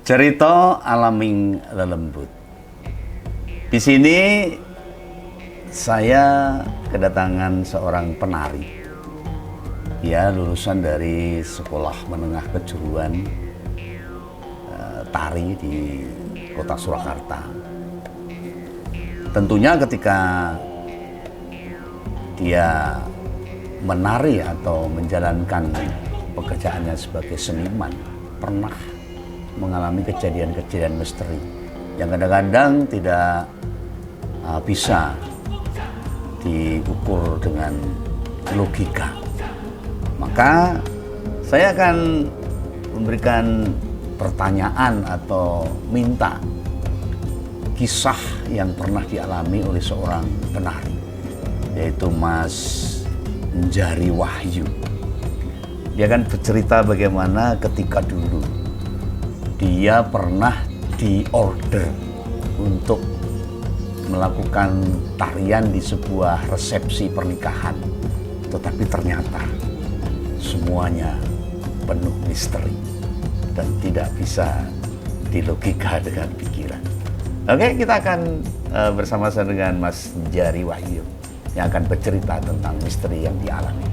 Cerita Alaming Lelembut. Di sini saya kedatangan seorang penari. Dia lulusan dari sekolah menengah kejuruan tari di kota Surakarta. Tentunya ketika dia menari atau menjalankan pekerjaannya sebagai seniman, pernah mengalami kejadian-kejadian misteri yang kadang-kadang tidak bisa diukur dengan logika. Maka saya akan memberikan pertanyaan atau minta kisah yang pernah dialami oleh seorang penari, yaitu Mas Njari Wahyu. Dia akan bercerita bagaimana ketika dulu dia pernah diorder untuk melakukan tarian di sebuah resepsi pernikahan, tetapi ternyata semuanya penuh misteri dan tidak bisa dilogika dengan pikiran. Oke, kita akan bersama-sama dengan Mas Njari Wahyu yang akan bercerita tentang misteri yang dialami.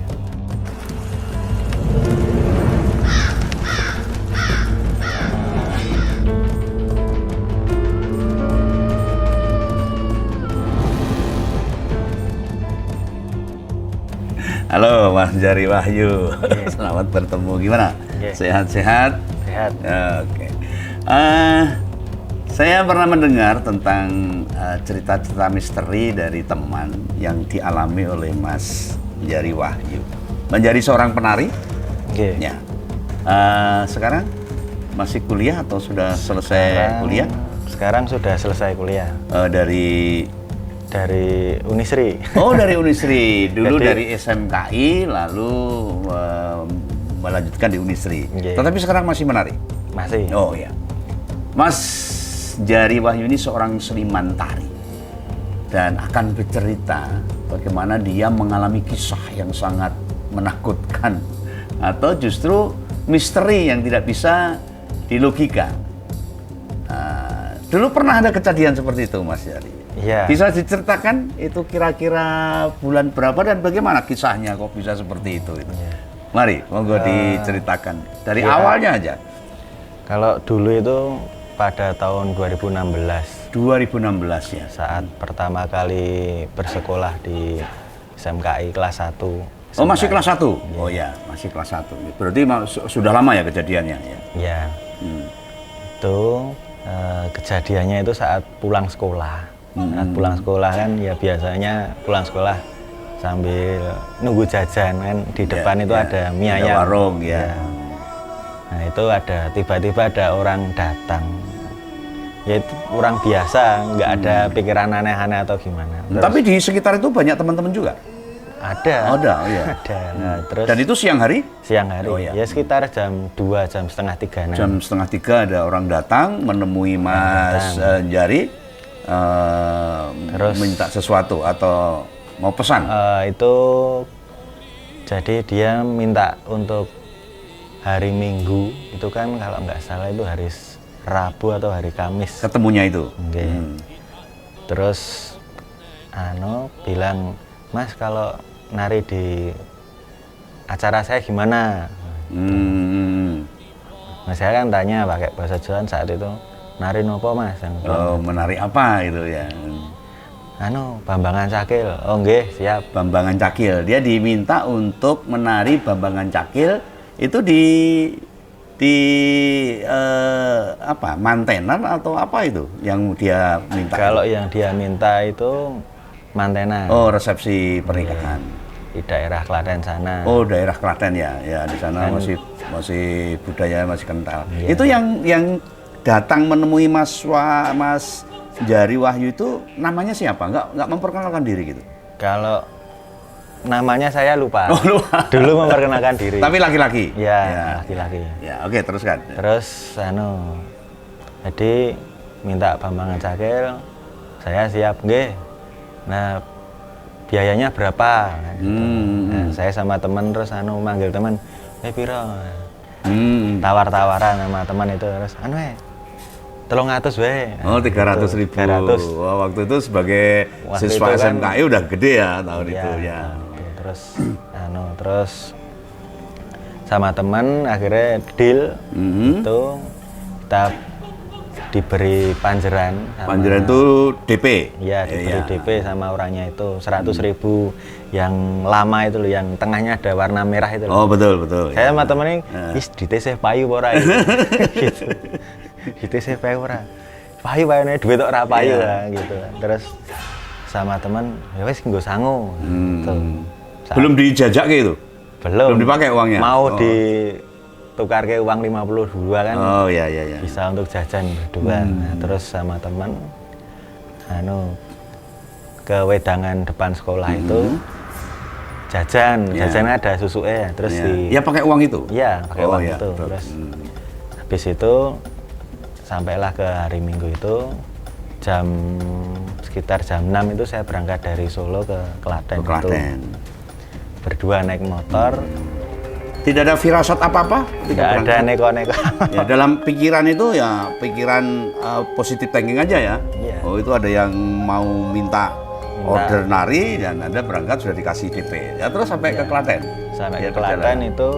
Halo Mas Njari Wahyu, selamat bertemu. Gimana? Sehat-sehat? Sehat. Oke. Saya pernah mendengar tentang cerita-cerita misteri dari teman yang dialami oleh Mas Njari Wahyu. Menjadi seorang penari? Oke. Ya. Sekarang masih kuliah atau sudah selesai kuliah? Sekarang sudah selesai kuliah. Dari Unisri. Oh, dari Unisri. Dulu Jadi, dari SMKI, lalu melanjutkan di Unisri. Yeah. Tetapi sekarang masih menari? Masih. Oh ya. Mas Njari Wahyu ini seorang seniman tari. Dan akan bercerita bagaimana dia mengalami kisah yang sangat menakutkan. Atau justru misteri yang tidak bisa dilogika. Dulu pernah ada kejadian seperti itu, Mas Njari? Iya. Bisa diceritakan itu kira-kira bulan berapa dan bagaimana kisahnya kok bisa seperti itu? Iya. Mari, monggo diceritakan dari iya. awalnya aja. Kalau dulu itu pada tahun 2016. 2016 ya. Saat pertama kali bersekolah di SMKI kelas 1. Oh, masih kelas 1? Oh ya, masih kelas 1. Berarti sudah lama ya kejadiannya ya? Iya. Itu kejadiannya itu saat pulang sekolah. Saat pulang sekolah kan ya biasanya pulang sekolah sambil nunggu jajan kan di depan itu ada mie ayam. Ada warung ya. Nah itu ada tiba-tiba ada orang datang. Ya itu orang biasa, nggak ada pikiran aneh-aneh atau gimana. Terus, tapi di sekitar itu banyak teman-teman juga? Ada. Oh, ada, iya. Ada. Nah, terus dan itu siang hari? Siang hari. Oh, iya. Ya sekitar jam 2, jam setengah 3. Jam setengah 3 ada orang datang menemui Mas Njari. Terus minta sesuatu atau mau pesan? Itu jadi dia minta untuk hari Minggu itu kan kalau nggak salah itu hari Rabu atau hari Kamis ketemunya itu. Okay. Terus bilang, Mas kalau nari di acara saya gimana? Nah, saya kan tanya pakai bahasa Jawa saat itu, nari nopo Mas? Oh, menari apa itu ya? Bambangan Cakil. Oh nggih, siap. Bambangan Cakil. Dia diminta untuk menari Bambangan Cakil itu apa? Mantenan atau apa itu yang dia minta? Kalau yang dia minta itu mantenan. Oh, resepsi pernikahan. Di daerah Klaten sana. Oh, daerah Klaten ya. Ya, di sana masih budaya masih kental. Iya. Itu yang datang menemui Mas Njari Wahyu itu namanya siapa? Nggak memperkenalkan diri gitu? Kalau namanya saya lupa. Oh, lupa. Dulu memperkenalkan diri. Tapi laki-laki? Ya, laki-laki. Ya, oke, teruskan. Terus jadi minta Bambangan Cakil, saya siap nggih. Nah, biayanya berapa? Nah, saya sama teman terus manggil teman, piro? Tawar-tawaran sama teman itu terus 300 wae. Oh, 300.000. 300. Wah, waktu itu sebagai Waktu siswa itu kan- SMKI udah gede ya tahun itu ya. Terus terus sama teman akhirnya deal itu kita diberi panjeran sama, Panjeran itu DP. ya diberi Iya. DP sama orangnya itu 100.000 yang lama itu loh, yang tengahnya ada warna merah itu loh. Oh, betul. Saya ya. sama temen ini, wis ditesih payu ora iki. Gitu. Ditesih payu ora. Payu nih duit ora payu Iya. lah gitu. Terus sama temen, ya wis nggo sangu. Gitu. Belum dijajak gitu. Belum dipakai uangnya? Mau Oh. ditukar ke uang 52 kan. Oh, iya. Bisa untuk jajan berdua. Nah, terus sama temen ke wedangan depan sekolah itu jajan ada susunya terus Ya pakai uang itu. Iya, pakai uang ya, itu. betul. Terus habis itu sampailah ke hari Minggu itu sekitar jam 6 itu saya berangkat dari Solo ke Klaten. Ke Klaten. Itu. Berdua naik motor. Tidak ada firasat apa-apa? Tidak ada neko-neko. Ya, dalam pikiran itu ya pikiran positif thinking aja ya. Iya. Oh, itu ada yang mau minta order nari dan Anda berangkat sudah dikasih DP. Ya terus sampai ke Klaten. Sampai Ya, ke Klaten itu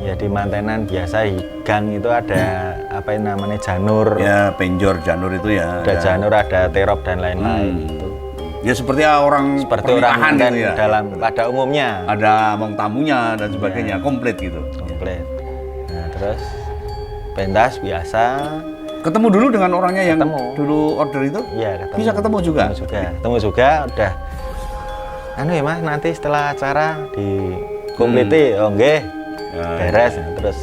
ya di mantenan biasa gang itu ada apa yang namanya janur. Ya, penjor janur itu ya. Ada janur, ada terop dan lain-lain gitu. Ya seperti orang Seperti orang pernikahan manten gitu ya. dalam pada umumnya. Ada mong tamunya dan sebagainya, komplit gitu. Komplit. Nah, terus pentas biasa. Ketemu dulu dengan orangnya yang Ketemu. dulu order itu? Iya, ketemu. Bisa ketemu juga? Ketemu juga udah. Ya Mas, nanti setelah acara di kompliti, oh nggih. Beres. Nah, terus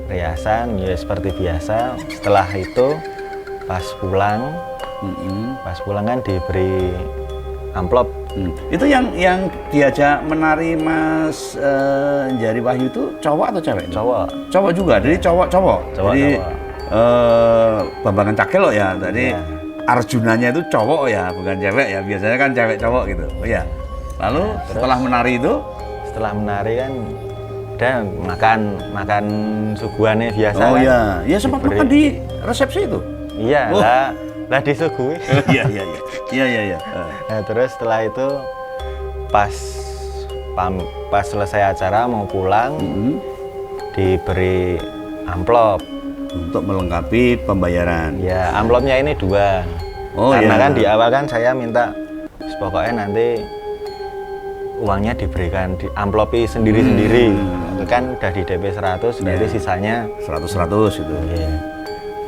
riasan ya seperti biasa. Setelah itu pas pulang kan diberi amplop. Itu yang diajak menari Mas Jari Wahyu itu cowok atau cewek? Cowok. Cowok juga, jadi cowok. Jadi Bambangan Cakelo ya, tadi Iya. Arjunanya itu cowok ya, bukan cewek ya. Biasanya kan cewek cowok gitu. Oh ya. Lalu setelah menari itu? Setelah menari kan dan makan suguhannya biasa. Oh kan. iya, ya sempat Diberi- makan di resepsi itu. Iya, Oh. lah disuguhi. Iya. Nah, terus setelah itu pas selesai acara mau pulang diberi amplop. Untuk melengkapi pembayaran. Ya, amplopnya ini 2. Oh, karena iya. kan di awal kan saya minta pokoknya nanti uangnya diberikan di amplopi sendiri-sendiri. Kan udah di DP 100, berarti sisanya 100 itu. iya.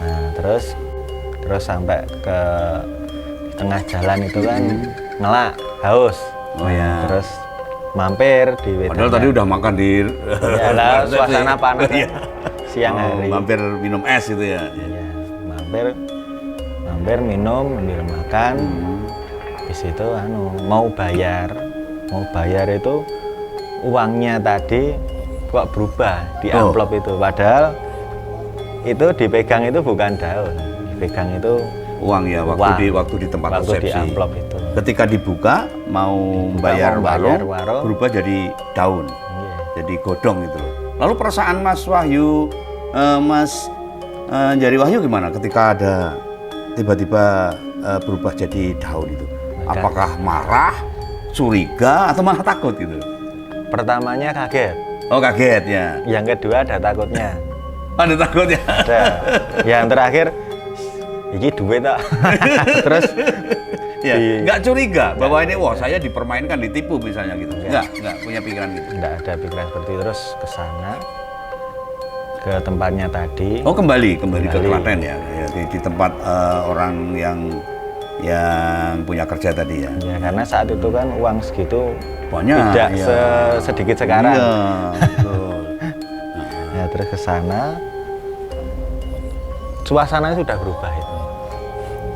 Nah, terus sampai ke tengah jalan itu kan ngelak, haus. Oh ya. Terus mampir di wedangan. Padahal tadi udah makan di Ya lah, suasana panas kan. Siang hari. Mampir minum es itu ya. Iya, mampir minum, ambil makan. Habis itu mau bayar itu uangnya tadi kok berubah di amplop itu. Padahal itu dipegang itu bukan daun, dipegang itu Uang ya, waktu di tempat waktu di resepsi. amplop itu. Ketika dibuka mau bayar warung, berubah jadi daun. Iya. Jadi godong gitu loh. Lalu perasaan Mas Wahyu, Mas Jari Wahyu gimana ketika ada tiba-tiba berubah jadi daun itu? Apakah marah, curiga, atau malah takut gitu? Pertamanya kaget. Oh kaget ya. Yang kedua ada takutnya. Ada takut ya? Ada. Yang terakhir, ini duit tak? Terus Ya, nggak curiga bahwa ini wah saya dipermainkan, ditipu misalnya gitu. Nggak punya pikiran gitu. nggak ada pikiran seperti itu. Terus ke sana, ke tempatnya tadi. Oh kembali ke Klaten ya, di tempat orang yang punya kerja tadi ya. Ya, karena saat itu kan uang segitu Banyak. tidak ya. sedikit sekarang. Iya, betul. Ya, terus ke sana, suasananya sudah berubah itu.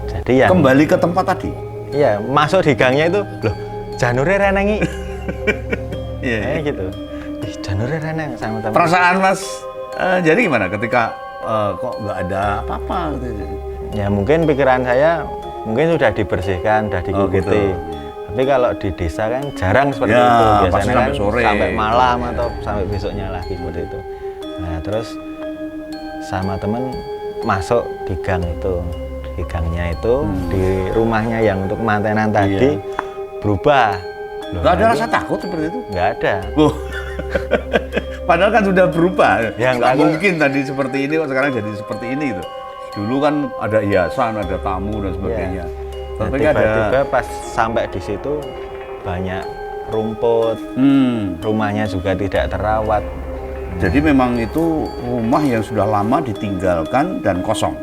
Jadi yang Kembali ke tempat tadi. iya, masuk di gangnya itu, loh, janure renengi. Iya. Gitu. Ih, janure reneng sama teman. Perasaan Mas jadi gimana ketika kok nggak ada apa-apa gitu? Ya mungkin pikiran saya mungkin sudah dibersihkan, sudah diikuti. gitu. Tapi kalau di desa kan jarang seperti Ya, itu. pasti Biasanya sampai kan sore. sampai malam Ya. atau sampai besoknya lagi seperti itu. Nah, terus sama temen masuk di gang itu. Di gangnya itu, di rumahnya yang untuk mantenan tadi berubah. Nggak ada rasa takut seperti itu? Nggak ada. Padahal kan sudah berubah. Ya, nggak mungkin tadi seperti ini kok sekarang jadi seperti ini gitu. Dulu kan ada hiasan, ada tamu dan sebagainya. Nah, tiba-tiba pas sampai di situ banyak rumput, rumahnya juga tidak terawat. Jadi memang itu rumah yang sudah lama ditinggalkan dan kosong.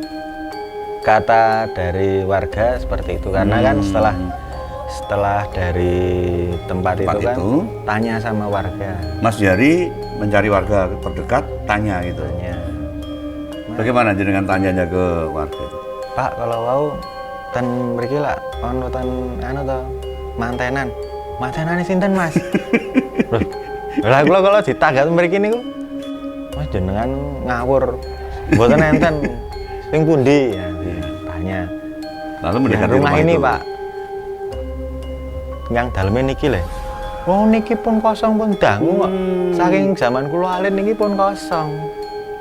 Kata dari warga seperti itu karena kan setelah dari tempat itu kan tanya sama warga. Mas Jari mencari warga terdekat, tanya gitu. Bagaimana dengan tanyanya ke warga? Pak, kalau mau ten mriki lah ono ten anu to mantenan. Mantenane sinten, Mas? Loh. Lah kula kalau ditanggat mriki niku Mas jenengan ngawur. Mboten enten. Sing pundi? Ya, tanya. Lalu mendekati rumah ini, itu. Pak. Yang dalamnya niki lho. Oh, niki pun kosong pun dangu kok. Saking zaman kula alit niki pun kosong.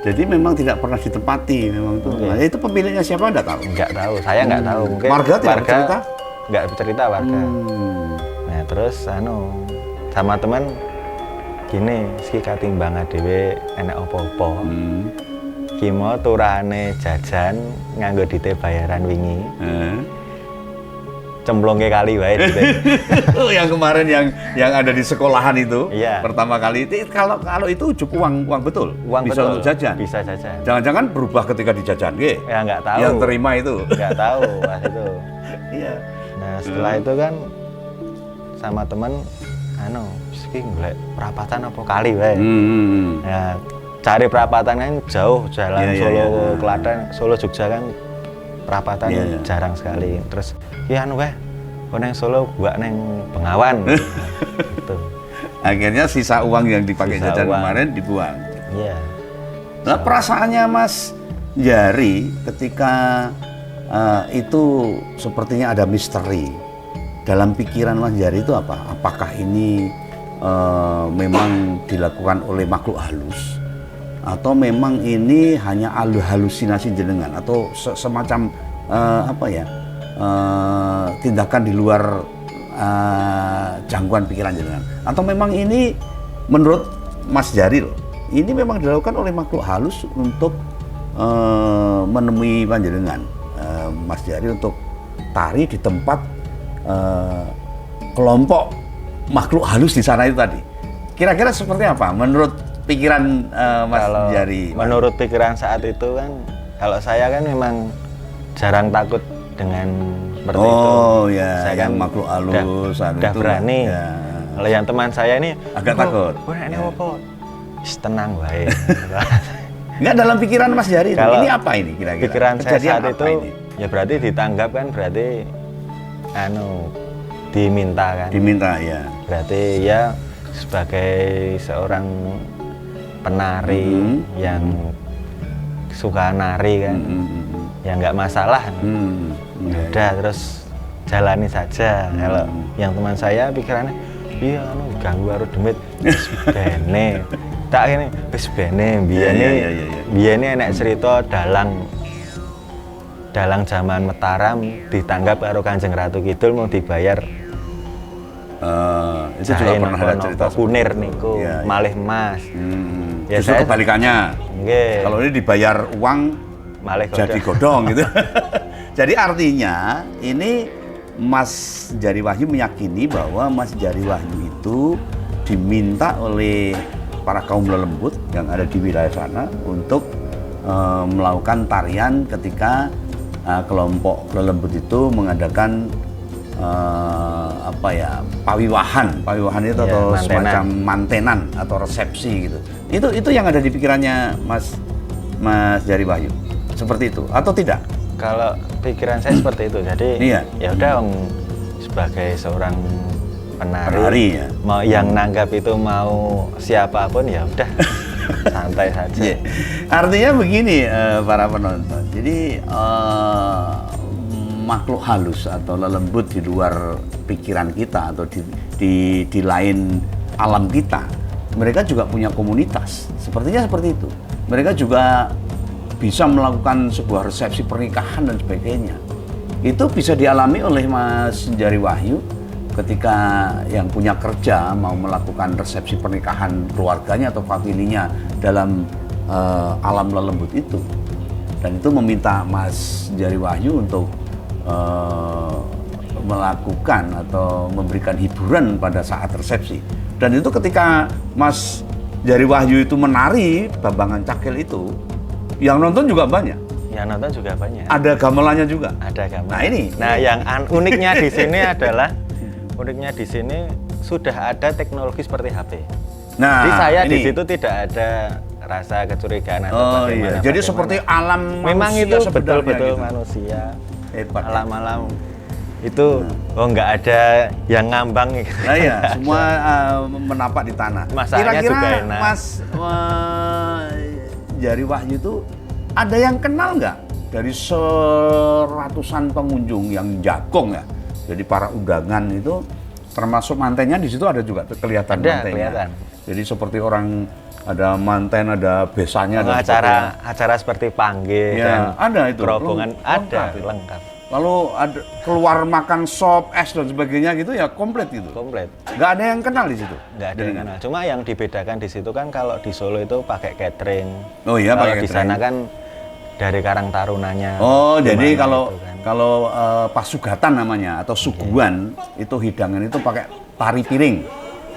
Jadi memang tidak pernah ditempati memang itu. Nah, itu pemiliknya siapa enggak tahu? Enggak tahu, saya enggak tahu. Mungkin warga tidak cerita? Enggak cerita warga. Nah, terus sama teman gini, iki katimbang dhewe enek apa-apa. Ki mau turane jajan nganggo dite bayaran wingi. Cemplongke kali wae gitu. Yang kemarin yang ada di sekolahan itu iya. Pertama kali itu kalau itu ujuk uang betul uang bisa betul. Untuk jajan Bisa jajan. Jangan-jangan berubah ketika dijajan ya nggak tahu yang terima itu nggak tahu pas itu. Iya. Nah setelah itu kan sama teman iki golek perapatan apa kali wae. Ya cari perapatan kan jauh jalan Solo Klaten Solo Jogja kan perapatan jarang sekali. Terus iya wae neng Solo gua neng Bengawan. Gitu. Akhirnya sisa uang yang dipakai jajan kemarin dibuang. Iya. Nah, perasaannya Mas Jari ketika itu sepertinya ada misteri dalam pikiran Mas Jari itu apa? Apakah ini memang dilakukan oleh makhluk halus atau memang ini hanya halusinasi jenengan atau semacam tindakan di luar jangkauan pikiran jenengan atau memang ini menurut Mas Jari ini memang dilakukan oleh makhluk halus untuk menemui panjenengan Mas Jari untuk tari di tempat kelompok makhluk halus di sana itu tadi. Kira-kira seperti apa menurut pikiran Mas Jari? Menurut pikiran saat itu kan kalau saya kan memang jarang takut dengan seperti itu. Oh ya, saya kan makhluk halus udah berani. Ya. Kalau yang teman saya ini agak takut. Ini apa? Tenang wae. Enggak dalam pikiran Mas Jari ini apa ini kira-kira? Pikiran saya saat itu ini? Ya berarti ditanggap kan berarti diminta kan. Diminta ya. Berarti ya sebagai seorang penari yang suka nari kan. Ya nggak masalah. Udah terus jalani saja. Kalau yang teman saya pikirannya iya ganggu karo demit wis bene. Tak kene wis bene biyene enek cerita dalang zaman Mataram ditanggap karo Kanjeng Ratu Kidul mau dibayar itu juga pernah ada cerita kunir niku malih emas. Ya justru kebalikannya. Nggih. Kalau ini dibayar uang malih jadi godong gitu. Jadi artinya ini Mas Jari Wahyu meyakini bahwa Mas Jari Wahyu itu diminta oleh para kaum lelembut yang ada di wilayah sana untuk melakukan tarian ketika kelompok lelembut itu mengadakan pawiwahan itu atau mantenan. semacam mantenan atau resepsi gitu. Itu yang ada di pikirannya Mas Jari Wahyu. Seperti itu atau tidak? Kalau pikiran saya seperti itu. Jadi ya udah sebagai seorang penari ya. Mau yang nanggap itu mau siapapun ya udah santai saja. Artinya begini para penonton. Jadi makhluk halus atau lelembut di luar pikiran kita atau di lain alam kita, mereka juga punya komunitas. Sepertinya seperti itu. Mereka juga bisa melakukan sebuah resepsi pernikahan dan sebagainya. Itu bisa dialami oleh Mas Jari Wahyu ketika yang punya kerja mau melakukan resepsi pernikahan keluarganya atau familinya dalam alam lelembut itu. Dan itu meminta Mas Jari Wahyu untuk melakukan atau memberikan hiburan pada saat resepsi. Dan itu ketika Mas Jari Wahyu itu menari Bambangan Cakil itu, yang nonton juga banyak. Yang nonton juga banyak. Ada gamelannya juga. Ada gamelan. Nah ini. Nah yang uniknya di sini adalah sudah ada teknologi seperti HP. Nah, jadi saya ini. di situ tidak ada rasa kecurigaan atau Oh bagaimana. iya. Jadi seperti alam memang manusia itu sebenarnya betul-betul gitu. manusia. Hebat. Alam-alam itu nggak ada yang ngambang. Nah iya, semua menapak di tanah. Masaknya juga enak. Mas Jari Wahyu itu ada yang kenal nggak dari seratusan pengunjung yang jagong ya? Jadi para undangan itu termasuk mantennya di situ ada juga kelihatan Ada, mantennya. kelihatan. Jadi seperti orang ada manten, ada besannya, dan acara seperti panggil ya, dan ada itu rombongan ada itu. lengkap. Lalu ada keluar makan sop, es dan sebagainya gitu ya komplit gitu. Komplit. Nggak ada yang kenal di situ. Nggak ada yang kenal. Cuma yang dibedakan di situ kan kalau di Solo itu pakai catering. Oh iya, kalau pakai di catering. sana kan dari Karang Tarunanya. Oh, jadi gimana kalau itu kan. kalau pasugatan namanya atau suguhan itu hidangan itu pakai tari piring.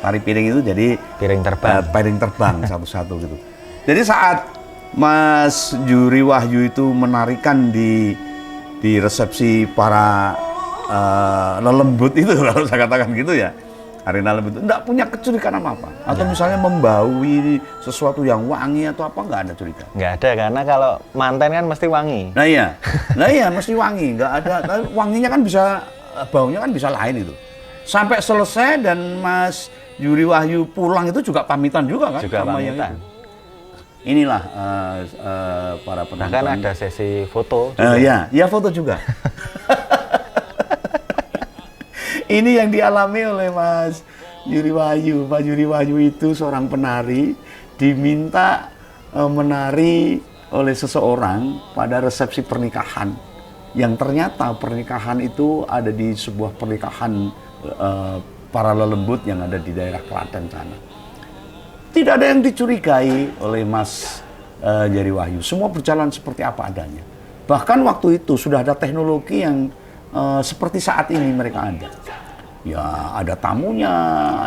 Tari piring itu jadi piring terbang. piring terbang satu-satu gitu. Jadi saat Mas Juri Wahyu itu menarikan di resepsi para lelembut itu kalau saya katakan gitu ya. Arena lembut itu enggak punya kecurigaan apa-apa. Atau misalnya membaui sesuatu yang wangi atau apa, enggak ada curiga. Nggak ada, karena kalau manten kan mesti wangi. Nah iya mesti wangi, nggak ada. Tapi wanginya kan bisa, baunya kan bisa lain itu. Sampai selesai dan Mas Juri Wahyu pulang itu juga pamitan juga kan? Juga sama yang pamitan. itu. Inilah para penonton. Bahkan ada sesi foto juga. Ya foto juga. Ini yang dialami oleh Mas Juri Wahyu. Pak Juri Wahyu itu seorang penari, diminta menari oleh seseorang pada resepsi pernikahan. Yang ternyata pernikahan itu ada di sebuah pernikahan para lelembut yang ada di daerah Klaten sana. Tidak ada yang dicurigai oleh Mas Jari Wahyu. Semua berjalan seperti apa adanya. Bahkan waktu itu sudah ada teknologi yang seperti saat ini mereka ada. Ya, ada tamunya,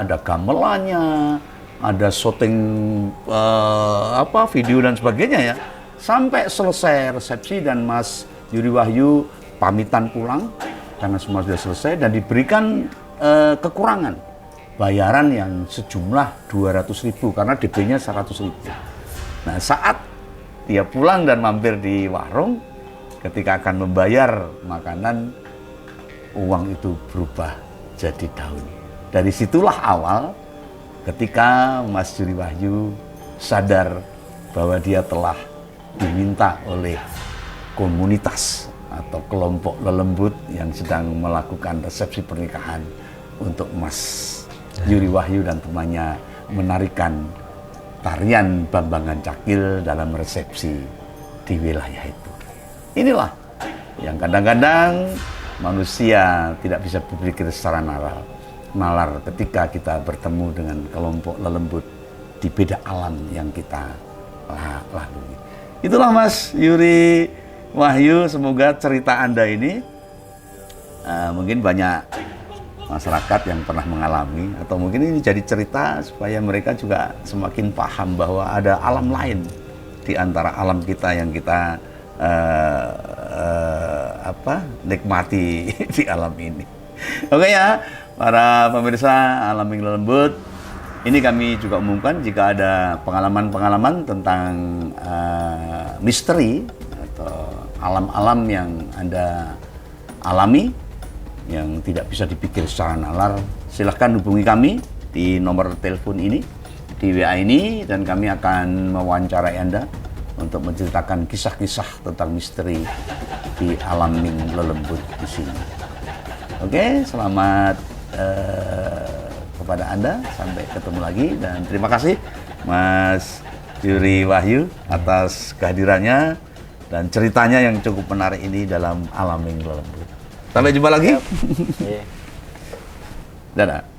ada gamelannya, ada syuting video dan sebagainya ya. Sampai selesai resepsi dan Mas Juri Wahyu pamitan pulang karena semua sudah selesai dan diberikan kekurangan bayaran yang sejumlah 200.000 karena DP-nya 100.000. Nah, saat dia pulang dan mampir di warung, ketika akan membayar makanan, uang itu berubah jadi daun. Dari situlah awal ketika Mas Juri Wahyu sadar bahwa dia telah diminta oleh komunitas atau kelompok lelembut yang sedang melakukan resepsi pernikahan untuk Mas Juri Wahyu dan temannya menarikan tarian Bambangan Cakil dalam resepsi di wilayah itu. Inilah yang kadang-kadang manusia tidak bisa berpikir secara nalar ketika kita bertemu dengan kelompok lelembut di beda alam yang kita lalui. Itulah Mas Juri Wahyu, semoga cerita Anda ini mungkin banyak masyarakat yang pernah mengalami, atau mungkin ini jadi cerita supaya mereka juga semakin paham bahwa ada alam lain di antara alam kita yang kita nikmati di alam ini. Oke ya, para pemirsa Alam Minggu Lembut, ini kami juga umumkan jika ada pengalaman-pengalaman tentang misteri atau alam-alam yang Anda alami yang tidak bisa dipikir secara nalar, silahkan hubungi kami di nomor telepon ini, di WA ini, dan kami akan mewawancarai Anda untuk menceritakan kisah-kisah tentang misteri di Alam Ming Lelembut di sini. Oke, selamat kepada Anda, sampai ketemu lagi, dan terima kasih Mas Juri Wahyu atas kehadirannya dan ceritanya yang cukup menarik ini dalam Alam Minggu Lembut. Sampai jumpa lagi. Iya. Dadah.